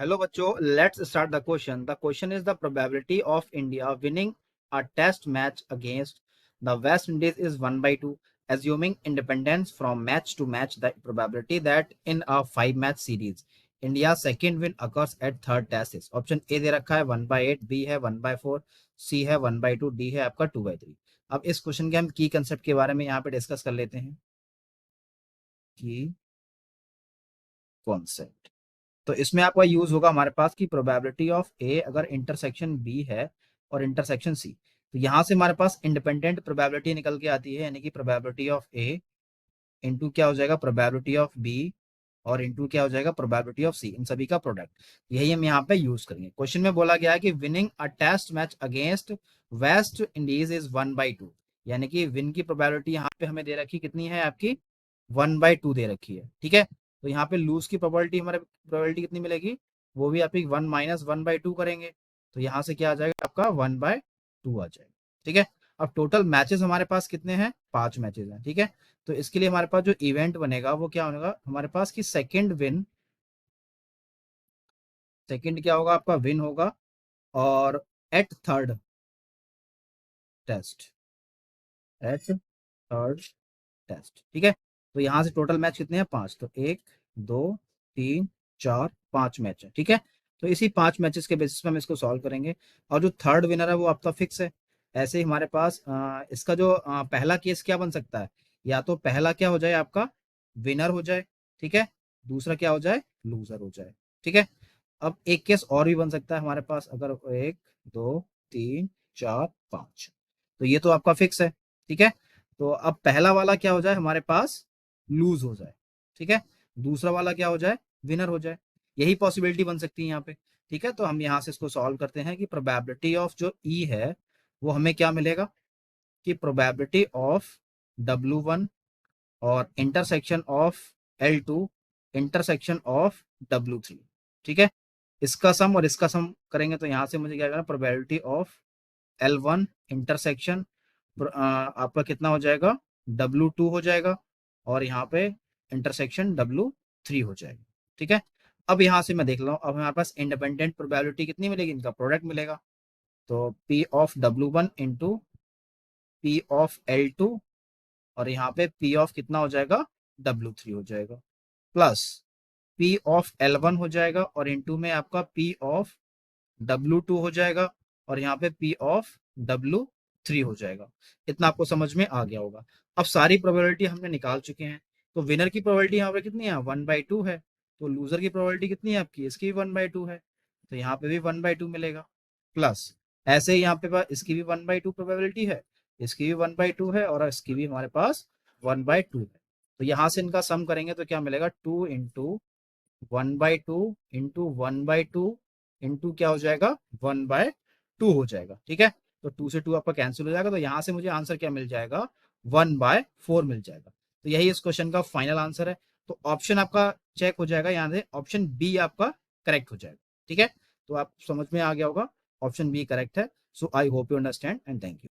Hello बच्चों, let's start the question. The question is the probability of India winning a test match against the West Indies is 1 by 2. Assuming independence from match to match, the probability that in a 5 match series, India's second win occurs at third test is option A दे रखा है 1/8, B है 1/4, सी है 1/2, D है आपका 2/3। अब इस question के हम की कंसेप्ट के बारे में यहाँ पे डिस्कस कर लेते हैं। की कॉन्सेप्ट, तो इसमें आपका यूज होगा हमारे पास की प्रोबेबिलिटी ऑफ ए अगर इंटरसेक्शन बी है और इंटरसेक्शन सी, तो यहां से हमारे पास इंडिपेंडेंट प्रोबेबिलिटी निकल के आती है, यानी कि प्रोबेबिलिटी ऑफ ए इंटू क्या हो जाएगा प्रोबेबिलिटी ऑफ बी और इंटू क्या हो जाएगा प्रोबेबिलिटी ऑफ सी, इन सभी का प्रोडक्ट। यही हम यहाँ पे यूज करेंगे। क्वेश्चन में बोला गया है कि winning a test match against West Indies is 1/2, यानी कि विन की प्रोबेबिलिटी यहाँ पे हमें दे रखी कितनी है आपकी 1/2 दे रखी है। ठीक है, तो यहाँ पे लूज की प्रोबेबिलिटी हमारे प्रोबेबिलिटी कितनी मिलेगी, वो भी आपकी 1 माइनस 1/2 करेंगे, तो यहाँ से क्या आ जाएगा आपका 1/2 आ जाएगा। ठीक है, अब टोटल मैचेस हमारे पास कितने हैं, 5 मैचेस हैं। ठीक है, तो इसके लिए हमारे पास जो इवेंट बनेगा वो क्या होगा हमारे पास की सेकंड विन, सेकंड क्या होगा आपका विन होगा और at third test, at third test. ठीक है, तो यहां से टोटल मैच कितने हैं 5, तो 1 2 3 4 5 मैच है। ठीक है, तो इसी 5 मैचेस के बेसिस पे हम इसको सॉल्व करेंगे और जो थर्ड विनर है वो आपका फिक्स है। ऐसे ही हमारे पास इसका जो पहला केस क्या बन सकता है, या तो पहला क्या हो जाए आपका विनर हो जाए, ठीक है, दूसरा क्या हो जाए लूजर हो जाए। ठीक है, अब एक केस और भी बन सकता है हमारे पास, अगर 1 2 3 4 5, तो ये तो आपका फिक्स है। ठीक है, तो अब पहला वाला क्या हो जाए हमारे पास लूज हो जाए, ठीक है, दूसरा वाला क्या हो जाए विनर हो जाए, यही पॉसिबिलिटी बन सकती है यहाँ पे। ठीक है, तो हम यहाँ से इसको सॉल्व करते हैं कि प्रोबेबिलिटी ऑफ जो ई है वो हमें क्या मिलेगा कि प्रोबेबिलिटी ऑफ W1 और intersection of L2 intersection of W3। ठीक है, इसका सम और इसका सम करेंगे तो यहाँ से मुझे क्या करना प्रोबेबिलिटी ऑफ L1 इंटरसेक्शन आपका कितना हो जाएगा W2 हो जाएगा और यहाँ पे इंटरसेक्शन W3 हो जाएगा। ठीक है, अब यहाँ से मैं देख रहा हूँ, अब हमारे पास इंडिपेंडेंट प्रोबेबिलिटी कितनी मिलेगी, इनका प्रोडक्ट मिलेगा, तो P of W1 into P of L2 और यहाँ पे P ऑफ कितना हो जाएगा W3 हो जाएगा, प्लस P ऑफ L1 हो जाएगा और इंटू में आपका P ऑफ W2 हो जाएगा और यहाँ पे P ऑफ W3 हो जाएगा। इतना आपको समझ में आ गया होगा। अब सारी प्रोबेबिलिटी हमने निकाल चुके हैं, तो विनर की प्रोबेबिलिटी यहाँ पे कितनी है 1/2 है, तो लूजर की प्रोबेबिलिटी कितनी है आपकी, इसकी भी 1/2 है, तो यहाँ पे भी 1/2 मिलेगा, प्लस ऐसे ही यहाँ पे इसकी भी 1/2 प्रोबेबिलिटी है, इसकी भी 1/2 है और इसकी भी हमारे पास 1/2 है। तो यहाँ से इनका सम करेंगे तो क्या मिलेगा 2 इंटू 1/2 इंटू 1/2 इंटू क्या हो जाएगा 1/2 हो जाएगा। ठीक है, तो 2 से 2 आपका कैंसिल हो जाएगा, तो यहाँ से मुझे आंसर क्या मिल जाएगा 1/4 मिल जाएगा। तो यही इस क्वेश्चन का फाइनल आंसर है। तो ऑप्शन आपका चेक हो जाएगा, यहाँ से ऑप्शन बी आपका करेक्ट हो जाएगा। ठीक है, तो आप समझ में आ गया होगा, ऑप्शन बी करेक्ट है। So I hope you understand and thank you.